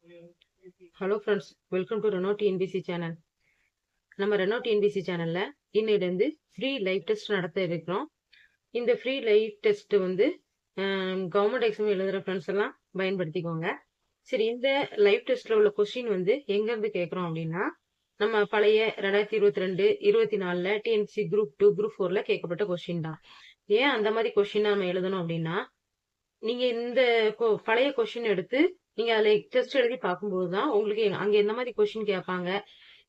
Hello friends, welcome to Reno TNPSC channel. நம்ம Reno TNPSC சேனல்ல இன்னையிலேருந்து ஃப்ரீ லைவ் டெஸ்ட் நடத்த இருக்கிறோம். இந்த ஃப்ரீ லைவ் டெஸ்ட் வந்து கவர்மெண்ட் எக்ஸாம் எழுதுகிற ஃப்ரெண்ட்ஸ் எல்லாம் பயன்படுத்திக்கோங்க. சரி, இந்த லைவ் டெஸ்ட்ல உள்ள கொஸ்டின் வந்து எங்கேருந்து கேட்குறோம் அப்படின்னா, நம்ம பழைய 2022 24ல் டிஎன்பிசி குரூப் 2 குரூப் 4ல் கேட்கப்பட்ட கொஸ்டின் தான். ஏன் அந்த மாதிரி கொஸ்டின் நம்ம எழுதணும் அப்படின்னா, நீங்க இந்த பழைய கொஸ்டின் எடுத்து நீங்க அதுல டெஸ்ட் எழுதி பார்க்கும்போது தான் உங்களுக்கு அங்க எந்த மாதிரி கொஸ்டின் கேட்பாங்க,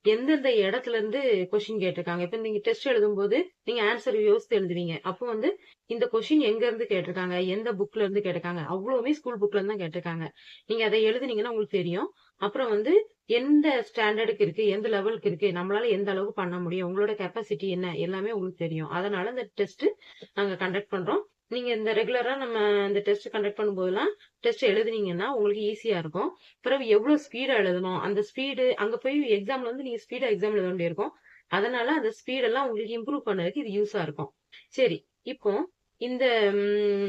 எந்தெந்த இடத்துல இருந்து கொஸ்டின் கேட்டிருக்காங்க. இப்ப நீங்க டெஸ்ட் எழுதும்போது நீங்க ஆன்சர் யோசித்து எழுதுவீங்க. அப்போ வந்து இந்த கொஸ்டின் எங்க இருந்து கேட்டிருக்காங்க, எந்த புக்ல இருந்து கேட்டிருக்காங்க, அவ்வளவுமே ஸ்கூல் புக்ல இருந்து தான் கேட்டிருக்காங்க. நீங்க அதை எழுதுனீங்கன்னா உங்களுக்கு தெரியும். அப்புறம் வந்து எந்த ஸ்டாண்டர்டுக்கு இருக்கு, எந்த லெவலுக்கு இருக்கு, நம்மளால எந்த அளவுக்கு பண்ண முடியும், உங்களோட கெப்பாசிட்டி என்ன, எல்லாமே உங்களுக்கு தெரியும். அதனால இந்த டெஸ்ட் நாங்க கண்டக்ட் பண்றோம். நீங்க இந்த ரெகுலரா நம்ம இந்த டெஸ்ட் கண்டக்ட் பண்ணும்போதெல்லாம் டெஸ்ட் எழுதுனீங்கன்னா உங்களுக்கு ஈஸியா இருக்கும். பிறகு எவ்வளவு ஸ்பீடா எழுதணும், அந்த ஸ்பீடு அங்க போய் எக்ஸாம்ல வந்து நீங்க ஸ்பீடா எக்ஸாம் எழுத வேண்டியிருக்கும். அதனால அந்த ஸ்பீடெல்லாம் உங்களுக்கு இம்ப்ரூவ் பண்ணதுக்கு இது யூஸா இருக்கும். சரி, இப்போ இந்த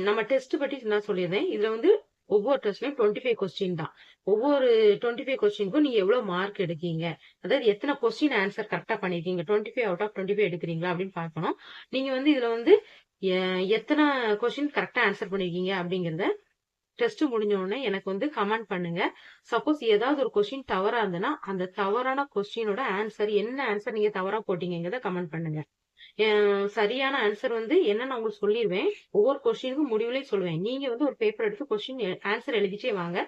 நம்ம டெஸ்ட் பற்றி நான் சொல்லியிருந்தேன். இதுல வந்து ஒவ்வொரு டெஸ்ட்லயும் 25 கொஸ்டின் தான். ஒவ்வொரு 25 கொஸ்டினுக்கும் நீங்க எவ்வளவு மார்க் எடுக்கீங்க, அதாவது எத்தனை கொஸ்டின் ஆன்சர் கரெக்டா பண்ணிருக்கீங்க, 25 அவுட் ஆஃப் 25 எடுக்கிறீங்களா அப்படின்னு பார்க்கணும். நீங்க வந்து இதுல வந்து எத்தனை கொஸ்டின் கரெக்டா ஆன்சர் பண்ணிருக்கீங்க அப்படிங்கறத டெஸ்ட் முடிஞ்ச உடனே எனக்கு வந்து கமெண்ட் பண்ணுங்க. சப்போஸ் ஏதாவது ஒரு கொஸ்டின் தவறா இருந்ததுன்னா அந்த தவறான கொஸ்டினோட ஆன்சர், என்ன ஆன்சர் நீங்க தவறா போட்டீங்கிறத கமெண்ட் பண்ணுங்க. சரியான ஆன்சர் வந்து என்ன நான் உங்களுக்கு சொல்லிடுவேன். ஒவ்வொரு கொஸ்டினுக்கும் முடிவுலயும் சொல்லுவேன். நீங்க வந்து ஒரு பேப்பர் எடுத்து கொஸ்டின் ஆன்சர் எழுதிட்டே வாங்க.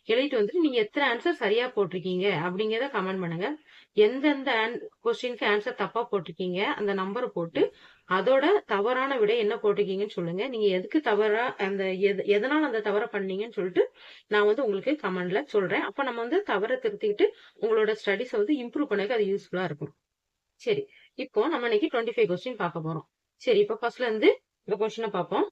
எழுதிட்டு வந்துட்டு நீங்க எத்தனை ஆன்சர் சரியா போட்டிருக்கீங்க அப்படிங்கறத கமெண்ட் பண்ணுங்க. எந்தெந்த கொஸ்டினுக்கு ஆன்சர் தப்பா போட்டிருக்கீங்க அந்த நம்பரை போட்டு அதோட தவறான விடை என்ன போட்டிருக்கீங்கன்னு சொல்லுங்க. நீங்க எதுக்கு தவறா அந்த எதனால அந்த தவற பண்ணீங்கன்னு சொல்லிட்டு நான் வந்து உங்களுக்கு கமெண்ட்ல சொல்றேன். அப்ப நம்ம வந்து தவறை திருத்திக்கிட்டு உங்களோட ஸ்டடிஸ் வந்து இம்ப்ரூவ் பண்ணக்கு அது யூஸ்ஃபுல்லா இருக்கும். சரி, இப்போ நம்ம இன்னைக்கு 25 கொஸ்டின் பார்க்க போறோம். சரி, இப்போ ஃபர்ஸ்ட்ல இருந்து இந்த கொஸ்டினை பார்ப்போம்.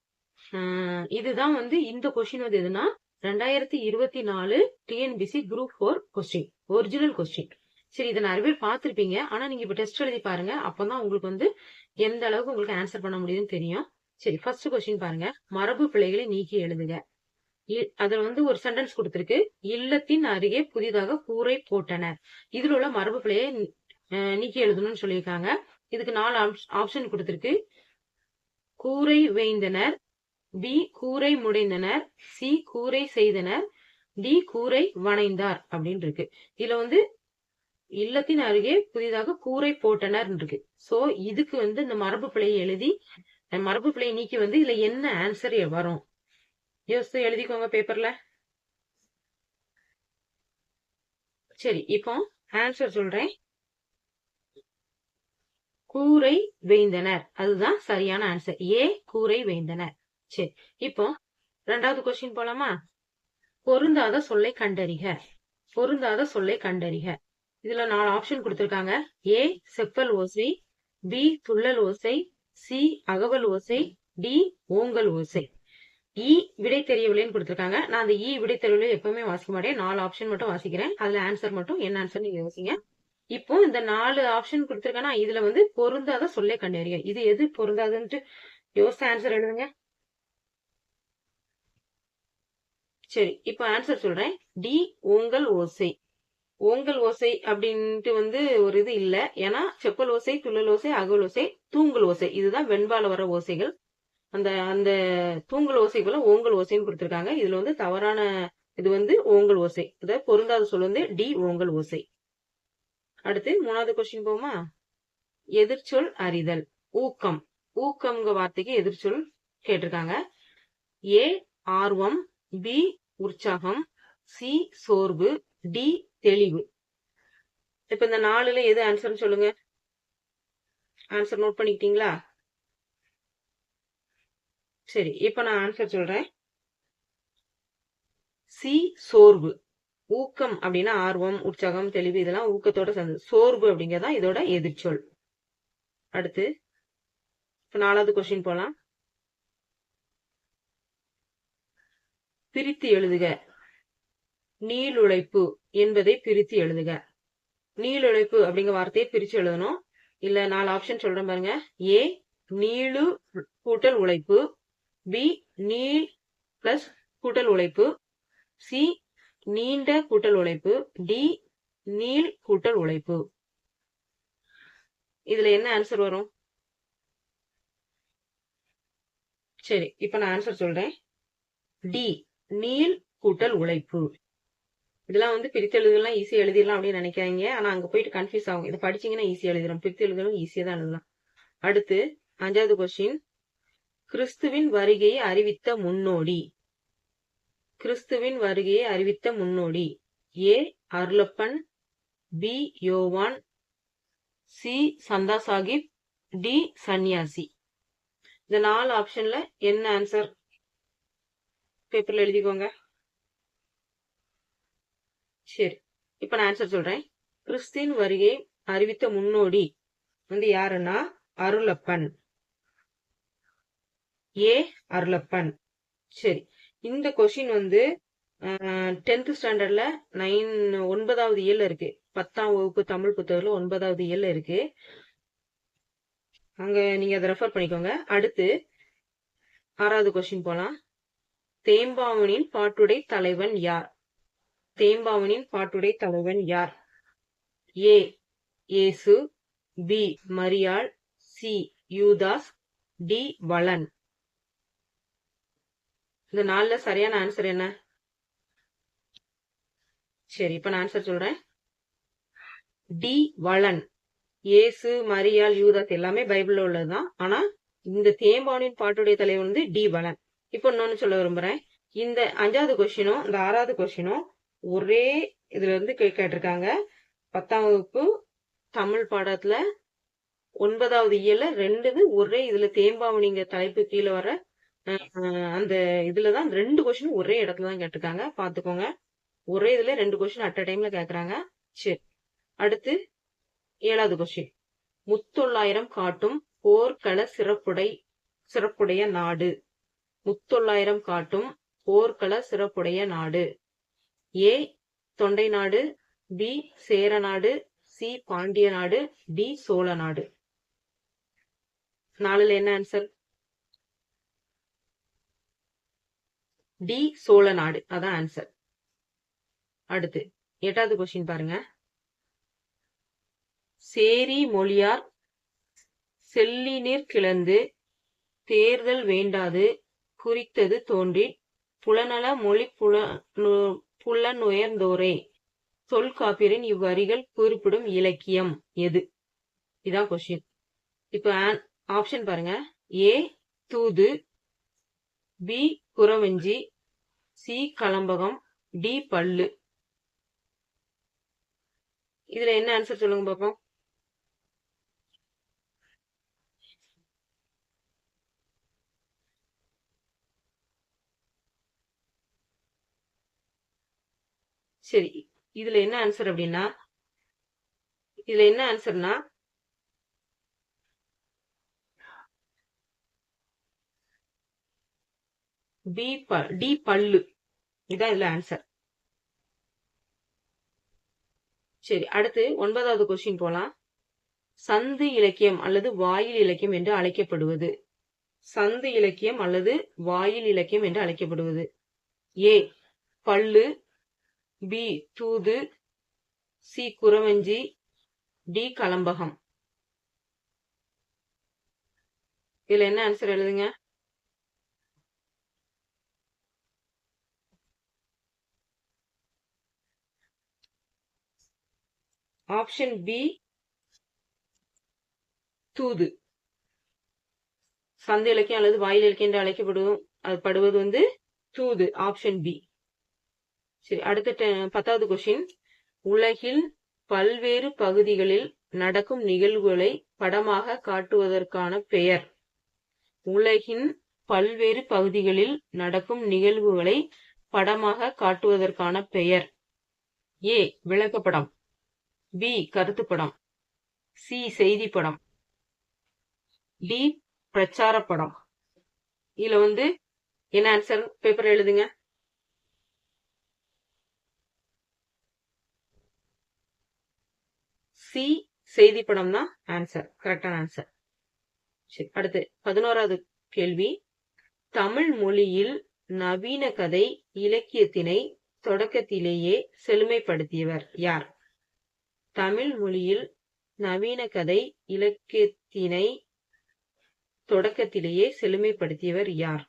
இதுதான் வந்து இந்த கொஸ்டின் வந்து எதுனா 2024 TNPSC group 4 question, original question. சரி, இதை நிறைய பேர் பார்த்திருப்பீங்க. ஆனா நீங்க இப்ப டெஸ்ட் எழுதி பாருங்க. அப்பதான் உங்களுக்கு வந்து எந்த அளவுக்கு உங்களுக்கு ஆன்சர் பண்ண முடியுதுன்னு தெரியும். சரி, ஃபர்ஸ்ட் கொஸ்டின் பாருங்க. மரபு பிழைகளை நீக்கி எழுதுக. அதுல வந்து ஒரு சென்டென்ஸ் கொடுத்திருக்கு. இல்லத்தின் அருகே புதிதாக கூரை போட்டனர். இதுல உள்ள மரபு பிழையை நீக்கி எழுதணும்னு சொல்லியிருக்காங்க. இதுக்கு 4 ஆப்ஷன் கொடுத்திருக்கு. கூரை வேய்ந்தனர், பி கூரை முடைந்தனர், சி கூரை செய்தனர், டி கூரை வணைந்தார் அப்படின்னு இருக்கு. இதுல வந்து இல்லத்தின் அருகே புதிதாக கூரை போட்டனர் இருக்கு. சோ இதுக்கு வந்து இந்த மரபு பிழையை எழுதி, மரபு பிழையை நீக்கி வந்து இதுல என்ன ஆன்சர் வரும் யோசித்து எழுதிக்கோங்க பேப்பர்ல. சரி, இப்போ ஆன்சர் சொல்றேன். கூரை வேய்ந்தனர், அதுதான் சரியான ஆன்சர். ஏ கூரை வேய்ந்தனர். சரி, இப்போ ரெண்டாவது கொஸ்டின் போலாமா? பொருந்தாத சொல்லை கண்டறிக. பொருந்தாத சொல்லை கண்டறிக. இதுல 4 ஆப்ஷன் கொடுத்திருக்காங்க. ஏ செப்பல் ஓசை, பி துள்ளல் ஓசை, சி அகவல் ஓசை, டி ஓங்கல் ஓசை. இ விடை தெரியவில்லைன்னு கொடுத்திருக்காங்க. நான் அந்த இ விடை தெரியவில்லை எப்பவுமே வாசிக்க மாட்டேன். 4 ஆப்ஷன் மட்டும் வாசிக்கிறேன். அதுல ஆன்சர் மட்டும் என்ன ஆன்சர் நீங்க யோசிங்க. இப்போ இந்த 4 ஆப்ஷன் கொடுத்திருக்கேன்னா இதுல வந்து பொருந்தாத சொல்லை கண்டறிக. இது எது பொருந்தாதுன்ட்டு யோசித்த ஆன்சர் எழுதுங்க. சரி, இப்போ ஆன்சர் சொல்றேன். டி ஓங்கல் ஓசை. ஓங்கல் ஓசை அப்படின்ட்டு வந்து ஒரு இது இல்ல. ஏன்னா செப்பல் ஓசை, துள்ளல் ஓசை, அகவல் ஓசை, தூங்கல் ஓசை, இதுதான் வெண்பால வர ஓசைகள். அந்த அந்த தூங்கல் ஓசைக்குள்ள ஓங்கல் ஓசைன்னு கொடுத்திருக்காங்க. இதுல வந்து தவறான இது வந்து ஓங்கல் ஓசை. அதாவது பொருந்தாத சொல் வந்து டி ஓங்கல் ஓசை. அடுத்து 3வது கொஸ்டின் போமா. எதிர்ச்சொல் அறிதல். ஊக்கம். ஊக்கம்ங்க வார்த்தைக்கு எதிர்ச்சொல் கேட்டிருக்காங்க. ஏ ஆர்வம், பி உற்சாகம், சி சோர்வு, டி தெளிவு. இப்ப இந்த 4ல எது ஆன்சர்னு சொல்லுங்க. ஆன்சர் நோட் பண்ணிக்கிட்டீங்களா? சரி, இப்ப நான் ஆன்சர் சொல்றேன். சி சோர்வு. ஊக்கம் அப்படின்னா ஆர்வம், உற்சாகம், தெளிவு, இதெல்லாம் ஊக்கத்தோட சேர்ந்து. சோர்வு அப்படிங்கறதா இதோட எதிர்ச்சொல். அடுத்து இப்ப 4வது கொஸ்டின் போலாம். பிரித்து எழுதுக. நீளுழைப்பு என்பதை பிரித்து எழுதுக. நீளுழைப்பு அப்படிங்கிற வார்த்தையை பிரிச்சு எழுதணும். இல்ல 4 ஆப்ஷன் சொல்றேன் பாருங்க. ஏ நீளு கூட்டல் உழைப்பு, பி நீள் பிளஸ் கூட்டல் உழைப்பு, சி நீண்ட கூட்டல் உழைப்பு, டி நீள் கூட்டல் உழைப்பு. இதுல என்ன ஆன்சர் வரும்? சரி, இப்ப நான் ஆன்சர் சொல்றேன். டி நீள் கூட்டல் உழைப்பு. இதெல்லாம் வந்து பிரித்து எழுதலாம், ஈஸியா எழுதிடலாம் அப்படின்னு நினைக்காங்க. ஆனா அங்க போயிட்டு கன்ஃபியூஸ் ஆகும். இதை படிச்சீங்கன்னா ஈஸியா எழுதிடும், பிரித்து எழுதலும் ஈஸியா தான் எழுதலாம். அடுத்து 5வது கொஸ்டின். கிறிஸ்துவின் வருகையை அறிவித்த முன்னோடி. கிறிஸ்துவின் வருகையை அறிவித்த முன்னோடி. ஏ அருளப்பன், பி யோவான், சி சந்தா சாஹிப், டி சன்னியாசி. இந்த 4 ஆப்ஷன்ல என்ன ஆன்சர்? பேப்பர்ல எழுதிக்கோங்க. சரி, இப்ப நான் ஆன்சர் சொல்றேன். கிறிஸ்துவின் வருகையை அறிவித்த முன்னோடி வந்து யாருன்னா அருளப்பன். ஏ அருளப்பன். சரி, இந்த கொஸ்டின் வந்து 10th ஸ்டாண்டர்ட்ல 9வது இயல்ல இருக்கு. 10ஆம் வகுப்பு தமிழ் புத்தகத்துல 9வது இயல்ல இருக்கு. அங்க நீங்க அதை ரெஃபர் பண்ணிக்கோங்க. அடுத்து 6வது கொஸ்டின் போலாம். தேம்பாவனின் பாட்டுடை தலைவன் யார்? தேம்பாவனின் பாட்டுடை தலைவன் யார்? ஏ இயேசு, பி மரியாள், சி யூதாஸ், டி வளன். இந்த 4ல சரியான ஆன்சர் என்ன? சரி, இப்ப நான் ஆன்சர் சொல்றேன். டி வளன். இயேசு, மரியாள், யூதாஸ் எல்லாமே பைபிள்ல உள்ளதுதான். ஆனா இந்த தேம்பாவனின் பாட்டுடைய தலைவன் வந்து டி வளன். இப்ப இன்னொன்னு சொல்ல விரும்புறேன். இந்த 5வது கொஸ்டினும் இந்த 6வது கொஸ்டினும் ஒரே இதுல இருந்து கேட்டிருக்காங்க. 10ஆம் வகுப்பு தமிழ் பாடத்துல 9வது இயல்ல 2 ஒரே இதுல தேம்பாவனிங்க தலைப்பு கீழே வர அந்த இதுலதான் 2 கொஸ்டின் ஒரே இடத்துல தான் கேட்டிருக்காங்க. பாத்துக்கோங்க, ஒரே இதுல 2 கொஸ்டின் அட் அ டைம்ல கேக்குறாங்க. சரி, அடுத்து 7வது கொஸ்டின். முத்தொள்ளாயிரம் காட்டும் போர்க்கள சிறப்புடைய நாடு. முத்தொள்ளாயிரம் காட்டும் போர்க்கள சிறப்புடைய நாடு. ஏ தொண்டை நாடு, பி சேர நாடு, சி பாண்டிய நாடு, டி சோழ நாடு. 4ல என்ன ஆன்சர்? டி சோழ நாடு, அதான் ஆன்சர். அடுத்து 8வது கொஸ்டின் பாருங்க. சேரி மொழியார் செல்லினிற் கிளந்து தேர்தல் வேண்டாது குறித்தது தோன்றி புலனல மொழி புலனுயர்ந்தோரே தொல்காப்பியரின் இவ்வரிகள் குறிப்பிடும் இலக்கியம் எது? இதான் கொஸ்டின். இப்ப ஆப்ஷன் பாருங்க. ஏ தூது, பி குறவஞ்சி, சி கலம்பகம், டி பல்லு. இதுல என்ன ஆன்சர் சொல்லுங்க பாப்போம். சரி, இதுல என்ன ஆன்சர் அப்படின்னா, இதுல என்ன ஆன்சர்னா டி பல்லு. இதான் இதுல ஆன்சர். சரி, அடுத்து 9வது கொஸ்டின் போலாம். சந்து இலக்கியம் அல்லது வாயில் இலக்கியம் என்று அழைக்கப்படுவது. சந்து இலக்கியம் அல்லது வாயில் இலக்கியம் என்று அழைக்கப்படுவது. ஏ பல்லு, பி தூது, சி குறவஞ்சி, டி கலம்பகம். இதுல என்ன ஆன்சர் எழுதுங்க. ஆப்ஷன் பி தூது. சந்த இலக்கியம் அல்லது வாயில் இலக்கியம் என்று அழைக்கப்படுவது வந்து தூது, ஆப்ஷன் பி. சரி, அடுத்த 10வது கொஸ்டின். உலகில் பல்வேறு பகுதிகளில் நடக்கும் நிகழ்வுகளை படமாக காட்டுவதற்கான பெயர். உலகின் பல்வேறு பகுதிகளில் நடக்கும் நிகழ்வுகளை படமாக காட்டுவதற்கான பெயர். ஏ விளக்கப்படம், பி கருத்துப்படம், சி செய்தி படம், டி பிரச்சார படம். இதுல வந்து என்ன ஆன்சர்? பேப்பர் எழுதுங்க. சி செய்தி படம் தான் ஆன்சர், கரெக்டான ஆன்சர். சரி, அடுத்து 11வது கேள்வி. தமிழ் மொழியில் நவீன கதை இலக்கியத்தினை தொடக்கத்திலேயே செழுமைப்படுத்தியவர் யார்? தமிழ் மொழியில் நவீன கதை இலக்கியத்தினை தொடக்கத்திலேயே செழுமைப்படுத்தியவர் யார்?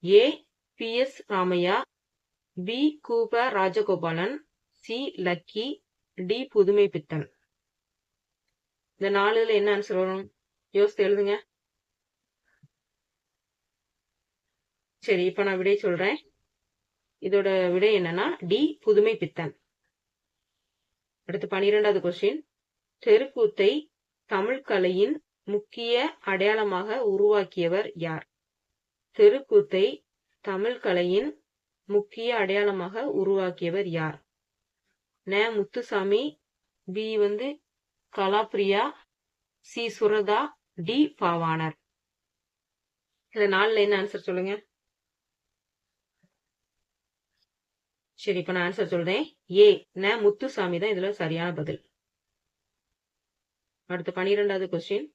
ஏ. பி.எஸ். ராமையா, பி. கூப ராஜகோபாலன், சி. லக்கி, டி. புதுமை பித்தன். இந்த 4ல என்ன ஆன்சர் வரும்? யோசித்து எழுதுங்க. சரி, இப்ப நான் விடை சொல்றேன். இதோட விடை என்னன்னா டி. புதுமை பித்தன். அடுத்து 12வது கொஸ்டின். தெருக்கூத்தை தமிழ் கலையின் முக்கிய அடையாளமாக உருவாக்கியவர் யார்? தெருக்கூத்தை தமிழ் கலையின் முக்கிய அடையாளமாக உருவாக்கியவர் யார்? ந. Muthusamy, P. Kalapriya, C. Suratha, D. Pavanar. இந்த 4ல என்ன ஆன்சர் சொல்லுங்க. சரி, இப்ப நான் ஆன்சர் சொல்றேன். ஏ. ந. முத்துசாமி தான் இதுல சரியான பதில். அடுத்து 12வது கொஸ்டின்.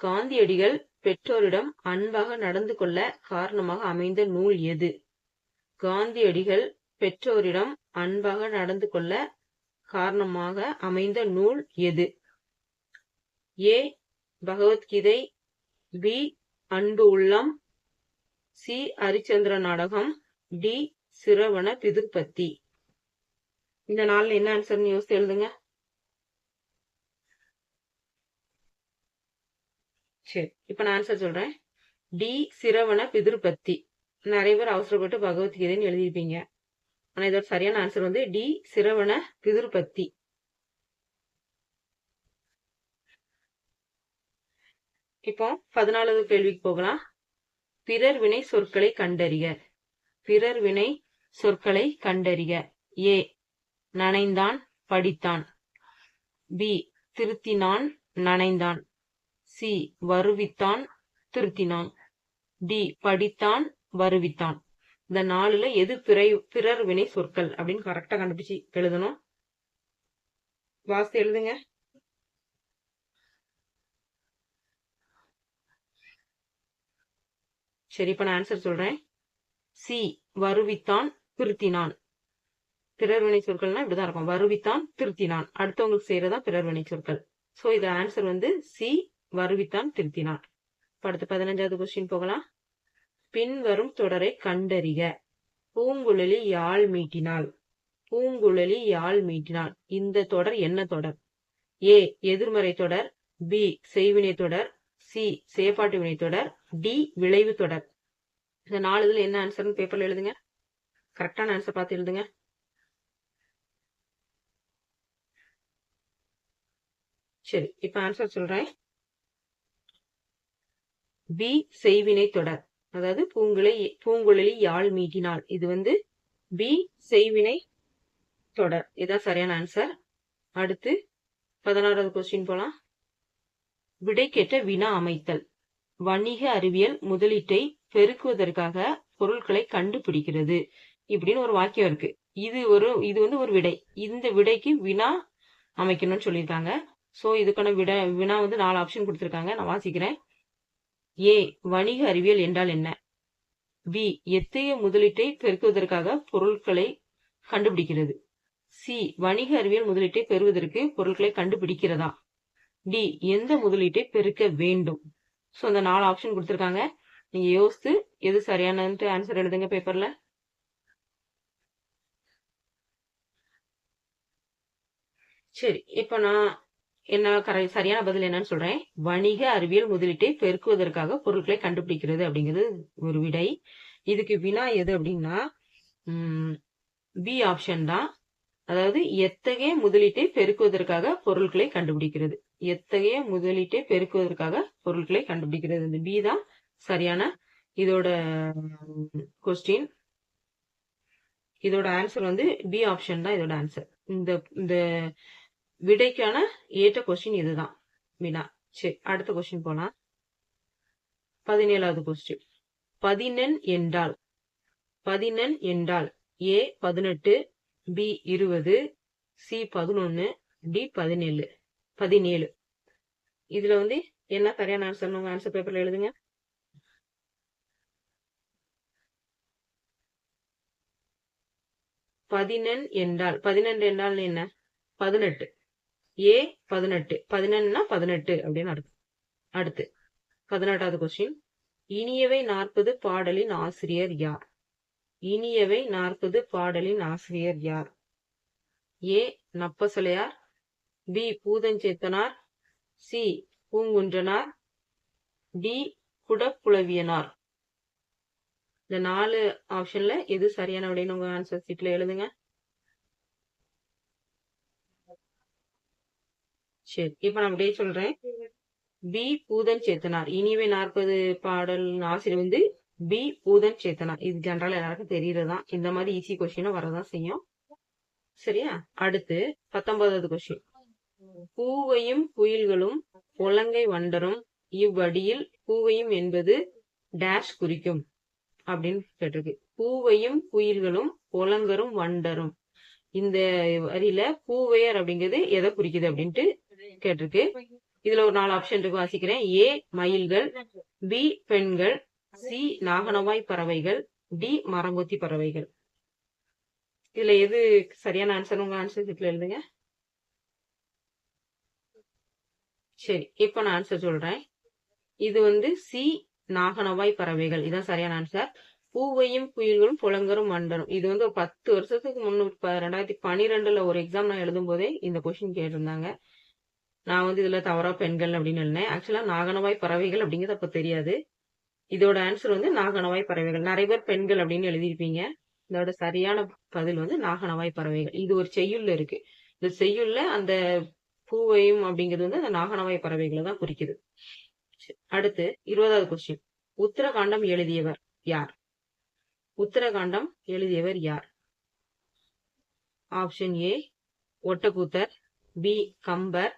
காந்தியடிகள் பெற்றோரிடம் அன்பாக நடந்து கொள்ள காரணமாக அமைந்த நூல் எது? காந்தியடிகள் பெற்றோரிடம் அன்பாக நடந்து கொள்ள காரணமாக அமைந்த நூல் எது? ஏ. பகவத்கீதை, பி. அன்பு உள்ளம், சி. ஹரிச்சந்திர நாடகம், டி. சிரவண பிதுர்பத்தி. இந்த 4ல என்ன ஆன்சர்னு யோசித்து எழுதுங்க. சரி, இப்ப நான் ஆன்சர் சொல்றேன். டி. சிரவண பிதுர்பத்தி. நிறைய பேர் அவசரப்பட்டு பகவத்கீதைன்னு எழுதிருப்பீங்க. ஆனா இதோட சரியான ஆன்சர் டி. சிரவண பிதுர்பத்தி. இப்போ 14வது கேள்விக்கு போகலாம். பிறர் வினை சொற்களை கண்டறிக. பிறர் வினை சொற்களை கண்டறிக. ஏ. நனைந்தான், படித்தான், பி. திருத்தினான், நனைந்தான், சி. வருவித்தான், திருத்தினான், டி. படித்தான், வருவித்தான். இந்த 4ல எது பிறர் வினை சொற்கள் அப்படின்னு கரெக்டா கண்டுபிடிச்சு எழுதணும். வாசித்து எழுதுங்க. சரி, இப்ப நான் ஆன்சர் சொல்றேன். சி. வருவித்தான், திருத்தினான். பிறர் வினை சொற்கள்னா இப்படிதான் இருக்கும். வருவித்தான், திருத்தினான். அடுத்தவங்களுக்கு செய்யறதான் பிறர் வினை சொற்கள். சோ இது ஆன்சர் சி. வருவித்தான், திருத்தினான். அடுத்து 15வது கொஸ்டின் போகலாம். பின்வரும் தொடரை கண்டறிக. பூங்குழலி யாழ் மீட்டினாள். பூங்குழலி யாழ் மீட்டினாள். இந்த தொடர் என்ன தொடர்? ஏ. எதிர்மறை தொடர், பி. செய்வினை தொடர், சி. செயற்பாட்டு வினை தொடர், டி. விளைவு தொடர். இந்த 4 என்ன ஆன்சர்னு பேப்பர்ல எழுதுங்க. கரெக்டான ஆன்சர் பார்த்து எழுதுங்க. சரி, இப்ப ஆன்சர் சொல்றேன். பி. செய்வினை தொடர். அதாவது பூங்குழலி யாழ் மீட்டினாள். இது பி. செய்வினை தொடர். இதுதான் சரியான ஆன்சர். அடுத்து 16வது கொஸ்டின் போலாம். விடை கேட்ட வினா அமைத்தல். வணிக அறிவியல் முதலீட்டை பெருக்குவதற்காக பொருட்களை கண்டுபிடிக்கிறது இப்படின்னு ஒரு வாக்கியம் இருக்கு. இது ஒரு விடை. இந்த விடைக்கு வினா அமைக்கணும்னு சொல்லியிருக்காங்க. சோ இதுக்கான வினா 4 ஆப்ஷன் கொடுத்திருக்காங்க. நான் வாசிக்கிறேன். ஏ. வணிக அறிவியல் என்றால் என்ன? பி. எத்தகைய முதலீட்டை பெருக்குவதற்காக பொருட்களை கண்டுபிடிக்கிறது. சி. வணிக அறிவியல் முதலீட்டை பெறுவதற்கு பொருட்களை கண்டுபிடிக்கிறதா? டி. எந்த முதலீட்டை பெருக்க வேண்டும்? சோ அந்த 4 ஆப்ஷன் கொடுத்திருக்காங்க. நீங்க யோசித்து எது சரியானது ஆன்சர் எழுதுங்க பேப்பர்ல. சரி, இப்ப நான் சரியான பதில் என்னன்னு சொல்றேன். வணிக அறிவியல் முதலீட்டை பெருக்குவதற்காக பொருட்களை கண்டுபிடிக்கிறது அப்படிங்கிறது ஒரு விடை. இதுக்கு வினா எது அப்படின்னா பி ஆப்ஷன் தான். அதாவது எத்தகைய முதலீட்டை பெருக்குவதற்காக பொருட்களை கண்டுபிடிக்கிறது. எத்தகைய முதலீட்டை பெருக்குவதற்காக பொருட்களை கண்டுபிடிக்கிறது. இந்த பி தான் சரியான இதோட கொஸ்டின். இதோட ஆன்சர் பி ஆப்ஷன் தான் இதோட ஆன்சர். இந்த விடைக்கான ஏற்ற கொஸ்டின் இதுதான் வினா. சரி, அடுத்த கொஸ்டின் போனா 17வது கொஸ்டின். பதினெண் என்றால் ஏ 18, பி 20, சி 11, டி 17. இதுல என்ன சரியான ஆன்சர் உங்க ஆன்சர் பேப்பர்ல எழுதுங்க. பதினெண் என்றால் 12 என்றால் என்ன? 18. ஏ 18. 11னா 18 அப்படின்னு அர்த்தம். அடுத்து 18வது கொஸ்டின். இனியவை 40 பாடலின் ஆசிரியர் யார்? இனியவை 40 பாடலின் ஆசிரியர் யார்? ஏ Nappasalaiyar, B பூதஞ்சேத்தனார், C Poongundranar, D குடப்புலவியனார். இந்த 4 ஆப்ஷன்ல எது சரியான விடைன்னு உங்க ஆன்சர் ஷீட்ல எழுதுங்க. சரி, இப்ப நான் அப்படியே சொல்றேன். பி பூதஞ்சேத்தனார். இனியவை 40 பாடல் ஆசிரியர் வந்து பி பூதஞ்சேத்தனார். இது ஜெனரல் எல்லாருக்கும் தெரியறதுதான். இந்த மாதிரி ஈஸி கொஸ்டினும் வரதான் செய்யும். சரியா? அடுத்து 19வது கொஸ்டின். பூவையும் குயில்களும் புலங்கை வண்டரும் இவ்வடியில் பூவையும் என்பது டேஷ் குறிக்கும் அப்படின்னு கேட்டிருக்கு. பூவையும் குயில்களும் புலங்கரும் வண்டரும். இந்த வரியில பூவையர் அப்படிங்கிறது எதை குறிக்குது அப்படின்ட்டு கேட்டிருக்கு. இதுல ஒரு 4 ஆப்ஷன் இருக்கு, வாசிக்கிறேன். ஏ மயில்கள், பி பெண்கள், சி நாகனவாய் பறவைகள், டி மரங்கொத்தி பறவைகள். இதுல எது சரியான ஆன்சர் உங்க ஆன்சர் ஷீட்ல எழுதுங்க. சரி, இப்ப நான் ஆன்சர் சொல்றேன். இது வந்து சி நாகனவாய் பறவைகள். இதான் சரியான ஆன்சர். பூவையும் குயில்களும் புலங்கரும் வண்டரும். இது வந்து ஒரு 10 வருஷத்துக்கு முன்னு 2012ல ஒரு எக்ஸாம் நான் எழுதும் போதே இந்த கொஸ்டின் கேட்டிருந்தாங்க. நான் வந்து இதுல தவறா பெண்கள் அப்படின்னு எழுதினேன். ஆக்சுவலா நாகனவாய் பறவைகள் அப்படிங்கிறது அப்ப தெரியாது. இதோட ஆன்சர் வந்து நாகனவாய் பறவைகள். நிறைய பேர் பெண்கள் அப்படின்னு எழுதியிருப்பீங்க. இதோட சரியான பதில் வந்து நாகனவாய் பறவைகள். இது ஒரு செய்யுள்ல இருக்கு. இந்த செய்யுள்ல அந்த பூவையும் அப்படிங்கிறது வந்து அந்த நாகனவாய் பறவைகளை தான் குறிக்குது. அடுத்து 20வது கொஸ்டின். உத்தரகாண்டம் எழுதியவர் யார்? உத்தரகாண்டம் எழுதியவர் யார்? Option A Ottakoothar, B Kambar,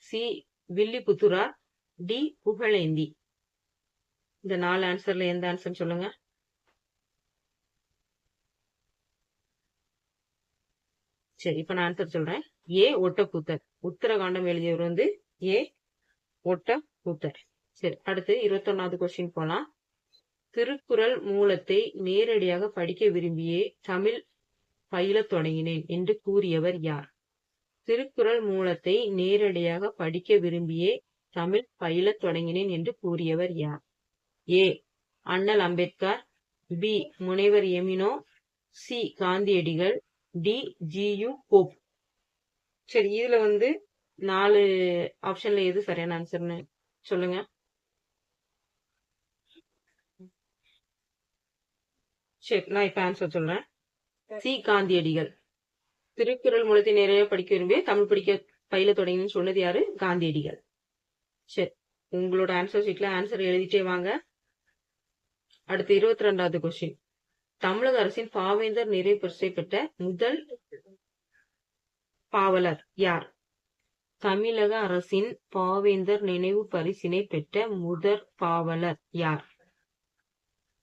C Villiputhurar, D Pugazhendhi. இந்த 4 ஆன்சர்ல எந்த ஆன்சர் சொல்லுங்க. சரி, இப்ப நான் ஆன்சர் சொல்றேன். ஏ ஒட்டக்கூத்தர். உத்தரகாண்டம் எழுதியவர் வந்து ஏ ஒட்டக்கூத்தர். சரி, அடுத்து 21வது கொஸ்டின் போலாம். திருக்குறள் மூலத்தை நேரடியாக படிக்க விரும்பியே தமிழ் பயிலத் தொடங்கினேன் என்று கூறியவர் யார்? திருக்குறள் மூலத்தை நேரடியாக படிக்க விரும்பியே தமிழ் பயிலத் தொடங்கினேன் என்று கூறியவர் யார்? ஏ அண்ணல் அம்பேத்கர், பி முனைவர் எமினோ, சி காந்தியடிகள், டி ஜியு போப். சரி, இதுல வந்து 4 ஆப்ஷன்ல எது சரியான ஆன்சர்னு சொல்லுங்க. சரி, நான் இப்ப ஆன்சர் சொல்றேன். சி காந்தியடிகள். திருக்குறள் மூலத்தை நிறைய படிக்க விரும்பியே தமிழ் பயில தொடங்கினு சொன்னது யாரு? காந்தியடிகள். சரி, உங்களோட ஆன்சர் ஷீட்ல ஆன்சர் எழுதிட்டே வாங்க. அடுத்து 22வது கொஸ்டின். தமிழக அரசின் பாவேந்தர் நிறைவு பரிசை பெற்ற முதல் பாவலர் யார்? தமிழக அரசின் பாவேந்தர் நினைவு பரிசினை பெற்ற முதற் பாவலர் யார்?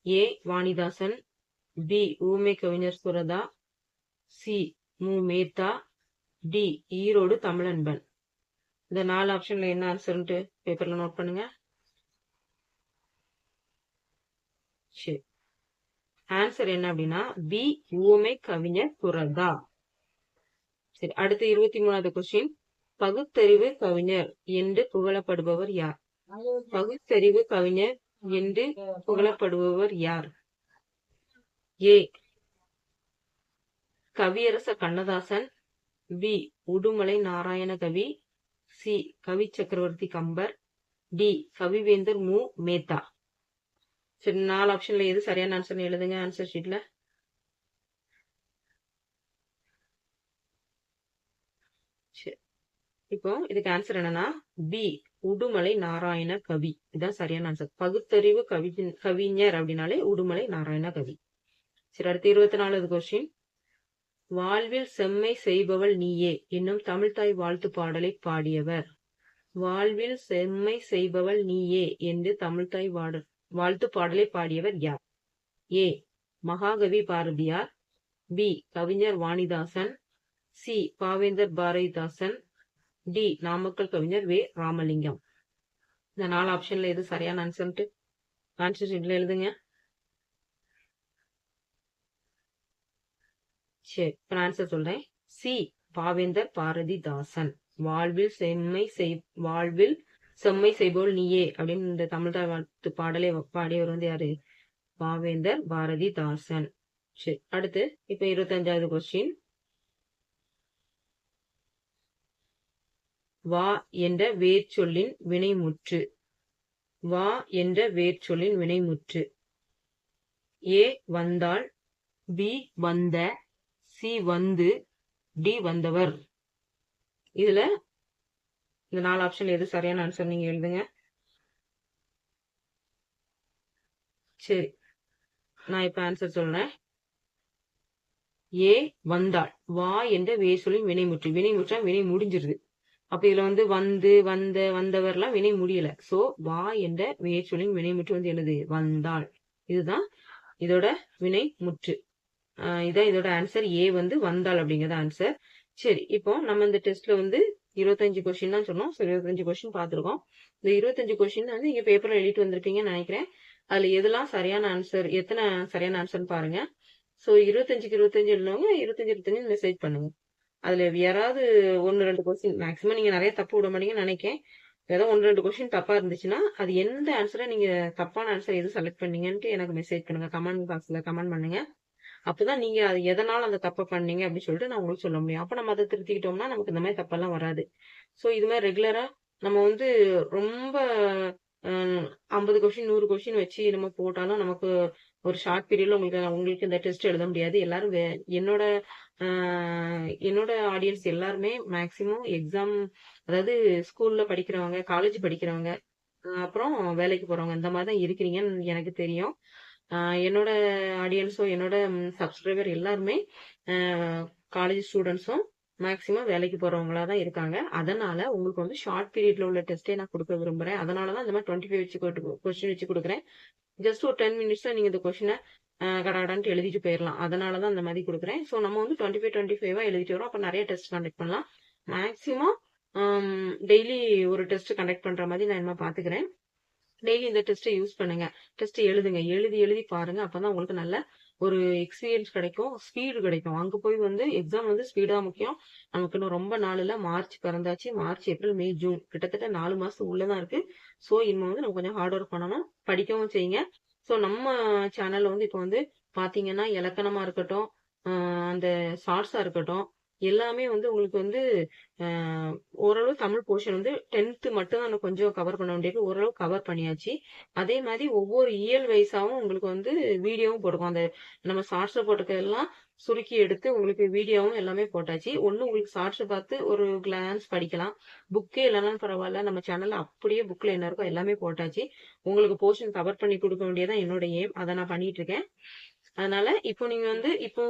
ஏ வாணிதாசன், பி ஊமை கவிஞர் சுரதா, சி மு மேத்தா, டி ஈரோடு தமிழன்பன். இந்த 4 ஆப்ஷன்ல என்ன ஆன்சர்ன்ட்டு பேப்பர்ல நோட் பண்ணுங்க. சரி, ஆன்சர் என்ன அப்படின்னா பி ஊமை கவிஞர் சுரதா. சரி, அடுத்து 23வது கொஸ்டின். பகுத்தறிவு கவிஞர் என்று புகழப்படுபவர் யார்? பகுத்தறிவு கவிஞர் என்று புகழப்படுபவர் யார்? ஏ கவியரச கண்ணதாசன், பி உடுமலை நாராயண கவி, சி கவி சக்கரவர்த்தி கம்பர், டி கவிவேந்தர் மு மேத்தா. சரி, 4 ஆப்ஷன்ல எது சரியான ஆன்சர் எழுதுங்க ஆன்சர் ஷீட்ல. சரி, இப்போ இதுக்கு ஆன்சர் என்னன்னா பி உடுமலை நாராயண கவி. இதுதான் சரியான ஆன்சர். பகுத்தறிவு கவிஞர் அப்படின்னாலே உடுமலை நாராயண கவி. சரி, அடுத்து 24வது கொஸ்டின். வாழ்வில் செம்மை செய்பவள் நீயே என்னும் தமிழ்தாய் வாழ்த்து பாடலை பாடியவர்? வாழ்வில் செம்மை செய்பவள் நீயே என்று தமிழ்தாய் வாழ்த்து பாடலை பாடியவர் யார்? ஏ மகாகவி பாரதியார், பி கவிஞர் வாணிதாசன், சி பாவேந்தர் பாரதிதாசன், டி நாமக்கல் கவிஞர் வே ராமலிங்கம். இந்த 4 ஆப்ஷன்ல எது சரியான ஆன்சர்ன்ட்டு ஆன்சர் ஷீட்ல எழுதுங்க. சரி, இப்ப நான் ஆன்சர் சொல்றேன். சி பாவேந்தர் பாரதிதாசன். வாழ்வில் செம்மை செய்போல் நீயே அப்படின்னு இந்த தமிழ் வாழ்த்து பாடலை பாடியவர் வந்து யாரு? பாவேந்தர் பாரதிதாசன். சரி, அடுத்து இப்ப 25வது கொஸ்டின். வா என்ற வேர்ச்சொல்லின் வினைமுற்று. வா என்ற வேர்ச்சொல்லின் வினைமுற்று. ஏ வந்தாள், பி வந்த, சி வந்து, டி வந்தவர். இதுல இந்த 4 ஆப்ஷன் எது சரியான ஆன்சர் நீங்க எழுதுங்க. சரி, நான் இப்ப ஆன்சர் சொல்றேன். ஏ வந்தாள். வா என்ற வேர்ச்சொல்லின் வினைமுற்று. வினைமுற்றா வினை முடிஞ்சிருது. அப்ப இதுல வந்து வந்தவர்லாம் வினை முடியல. சோ வா என்ற வேர்ச்சொல்லின் வினைமுற்று வந்து என்னது? வந்தாள். இதுதான் இதோட வினை முற்று. இதான் இதோட ஆன்சர். ஏ வந்து வந்தாள் அப்படிங்கறது ஆன்சர். சரி, இப்போ நம்ம இந்த டெஸ்ட்ல வந்து 25 கொஸ்டின் தான் சொன்னோம். 25 கொஸ்டின் பார்த்திருக்கோம். இந்த 25 கொஸ்டின் வந்து நீங்க பேப்பர்ல எழுதிட்டு வந்திருப்பீங்கன்னு நினைக்கிறேன். அதுல எதெல்லாம் சரியான ஆன்சர், எத்தனை சரியான ஆன்சர்னு பாருங்க. சோ 25க்கு 25 எழுதுனவங்க 25 மெசேஜ் பண்ணுங்க. அதுல யாராவது 1-2 கொஸ்டின், மேக்சிமம் நீங்க நிறைய தப்பு விட மாட்டீங்கன்னு நினைக்கிறேன். ஏதாவது 1-2 கொஸ்டின் தப்பா இருந்துச்சுன்னா அது எந்த ஆன்சரை நீங்க தப்பான ஆன்சர் எது செலக்ட் பண்ணீங்கன்ட்டு எனக்கு மெசேஜ் பண்ணுங்க. கமெண்ட் பாக்ஸ்ல கமெண்ட் பண்ணுங்க. அப்பதான் நீங்க அது எதனால அந்த தப்பை பண்ணீங்க அப்படின்னு சொல்லிட்டு நான் உங்களுக்கு சொல்ல முடியும். அப்ப நம்ம அதை திருத்திக்கிட்டோம்னா நமக்கு இந்த மாதிரி தப்பெல்லாம் வராது. சோ இது மாதிரி ரெகுலரா நம்ம வந்து ரொம்ப 50 கொஸ்டின் 100 கொஸ்டின் வச்சு நம்ம போட்டாலும் நமக்கு ஒரு ஷார்ட் பீரியட்ல உங்களுக்கு இந்த டெஸ்ட் எழுத முடியாது. எல்லாரும் என்னோட ஆடியன்ஸ் எல்லாருமே மேக்சிமம் எக்ஸாம், அதாவது ஸ்கூல்ல படிக்கிறவங்க, காலேஜ் படிக்கிறவங்க, அப்புறம் வேலைக்கு போறவங்க, இந்த மாதிரி தான் இருக்கிறீங்கன்னு எனக்கு தெரியும். என்னோட ஆடியன்ஸும் என்னோட சப்ஸ்கிரைபர் எல்லாருமே காலேஜ் ஸ்டூடெண்ட்ஸும் மேக்சிமம் வேலைக்கு போறவங்களா தான் இருக்காங்க. அதனால உங்களுக்கு வந்து ஷார்ட் பீரியட்ல உள்ள டெஸ்ட்டே நான் கொடுக்க விரும்புறேன். அதனாலதான் இந்த மாதிரி 25 வச்சு கொஸ்டின் வச்சு கொடுக்குறேன். ஜஸ்ட் ஒரு 10 மினிட்ஸ்ல நீங்க இந்த கொஸ்டினை கடகடான்ட்டு எழுதிட்டு போயிடலாம். அதனாலதான் இந்த மாதிரி கொடுக்குறேன். ஸோ நம்ம வந்து 25 எழுதிட்டு வரோம். அப்ப நிறைய டெஸ்ட் கண்டக்ட் பண்ணலாம். மேக்சிமம் டெய்லி ஒரு டெஸ்ட் கண்டக்ட் பண்ற மாதிரி நான் என்ன பாத்துக்கிறேன். டெய்லி இந்த டெஸ்ட்டை யூஸ் பண்ணுங்க. டெஸ்ட் எழுதுங்க. எழுதி பாருங்க. அப்பதான் உங்களுக்கு நல்ல ஒரு எக்ஸ்பீரியன்ஸ் கிடைக்கும், ஸ்பீடு கிடைக்கும். அங்க போய் வந்து எக்ஸாம் வந்து ஸ்பீடா முக்கியம். நமக்கு இன்னும் ரொம்ப நாள் இல்ல. மார்ச் பிறந்தாச்சு. மார்ச், ஏப்ரல், மே, ஜூன் கிட்டத்தட்ட 4 மாசத்துக்கு உள்ளதான் இருக்கு. சோ இனிமே வந்து நம்ம கொஞ்சம் ஹார்ட் ஒர்க் பண்ணணும். படிக்கவும் செய்யுங்க. சோ நம்ம சேனல்ல வந்து இப்போ வந்து பாத்தீங்கன்னா இலக்கணமா இருக்கட்டும், அந்த ஷார்ட்ஸா இருக்கட்டும், எல்லாமே வந்து உங்களுக்கு வந்து ஓரளவு தமிழ் போர்ஷன் வந்து 10th மட்டும் தான் கொஞ்சம் கவர் பண்ண வேண்டியது, ஓரளவு கவர் பண்ணியாச்சு. அதே மாதிரி ஒவ்வொரு இயல் வைஸாவும் உங்களுக்கு வந்து வீடியோவும் போட்டுக்கும். அந்த நம்ம ஷார்ட்ஸ்ல போட்டுக்கிறதெல்லாம் சுருக்கி எடுத்து உங்களுக்கு வீடியோவும் எல்லாமே போட்டாச்சு. ஒண்ணு உங்களுக்கு ஷார்ட்ஸ் பார்த்து ஒரு கிளான்ஸ் படிக்கலாம். புக்கே இல்லைனாலும் பரவாயில்ல, நம்ம சேனல்ல அப்படியே புக்ல என்ன இருக்கோ எல்லாமே போட்டாச்சு. உங்களுக்கு போர்ஷன் கவர் பண்ணி கொடுக்க வேண்டியதான் என்னோட எய்ம். அதை நான் பண்ணிட்டு இருக்கேன். அதனால இப்போ நீங்க வந்து இப்போ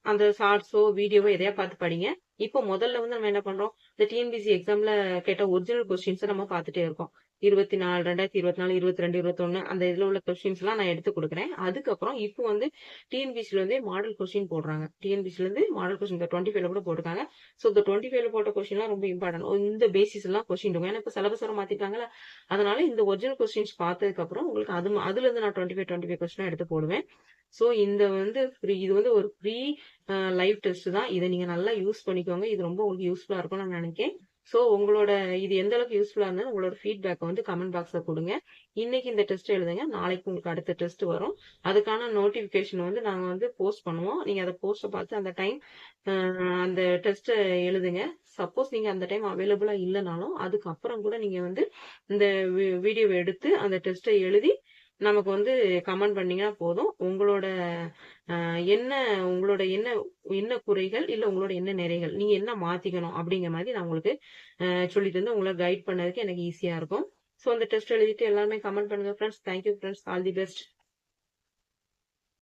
அந்த ஷார்ட்ஸோ வீடியோவோ எதையா பார்த்து படிங்க. இப்போ முதல்ல வந்து நம்ம என்ன பண்றோம், இந்த டிஎன்பிசி எக்ஸாம்ல கேட்ட ஒரிஜினல் கொஸ்டின்ஸ் நம்ம பார்த்துட்டே இருக்கோம். 24, 2024, 22, 21 அந்த இதுல உள்ள கொஸ்டின்ஸ் எல்லாம் நான் எடுத்து கொடுக்குறேன். அதுக்கப்புறம் இப்போ வந்து டிஎன்பிசில இருந்து மாடல் கொஸ்டின் போடுறாங்க. டிஎன்பிசில இருந்து மாடல் கொஸ்டின் இந்த 25ல கூட போட்டுருக்காங்க. ஸோ இந்த 25ல போட்ட கொஸ்டின் எல்லாம் ரொம்ப இம்பார்ட்டன்ட். இந்த பேசிஸ் எல்லாம் கொஸ்டின் இருக்கும். ஏன்னா இப்ப சிலபஸ் வர மாத்திட்டாங்கல்ல. அதனால இந்த ஒரிஜினல் கொஸ்டின்ஸ் பார்த்ததுக்கு அப்புறம் உங்களுக்கு அதுல இருந்து நான் 25 கொஸ்டின் எடுத்து போடுவேன். சோ இந்த வந்து இது வந்து ஒரு ஃப்ரீ லைவ் டெஸ்ட் தான். இதை நீங்க நல்லா யூஸ் பண்ணிக்கோங்க. இது ரொம்ப உங்களுக்கு யூஸ்ஃபுல்லா இருக்கும்னு நான் நினைக்கிறேன். சோ உங்களோட இது எந்த அளவுக்கு யூஸ்ஃபுல்லா இருந்தாலும் உங்களோட ஃபீட்பேக் வந்து கமெண்ட் பாக்ஸ்ல கொடுங்க. இன்னைக்கு இந்த டெஸ்ட் எழுதுங்க. நாளைக்கு உங்களுக்கு அடுத்த டெஸ்ட் வரும். அதுக்கான நோட்டிபிகேஷன் வந்து நாங்க வந்து போஸ்ட் பண்ணுவோம். நீங்க அதை போஸ்ட பார்த்து அந்த டைம் அந்த டெஸ்ட் எழுதுங்க. சப்போஸ் நீங்க அந்த டைம் அவைலபிளா இல்லைனாலும் அதுக்கப்புறம் கூட நீங்க வந்து இந்த வீடியோவை எடுத்து அந்த டெஸ்ட்டை எழுதி நமக்கு வந்து கமெண்ட் பண்ணீங்கன்னா போதும். உங்களோட என்ன குறைகள், இல்ல உங்களோட என்ன நிறைகள், நீங்க என்ன மாத்திக்கணும் அப்படிங்கிற மாதிரி நான் உங்களுக்கு சொல்லி தந்து உங்களை கைட் பண்ணதுக்கு எனக்கு ஈஸியா இருக்கும். ஸோ அந்த டெஸ்ட் எழுதிட்டு எல்லாருமே கமெண்ட் பண்ணுங்க friends. Thank you friends. All the best.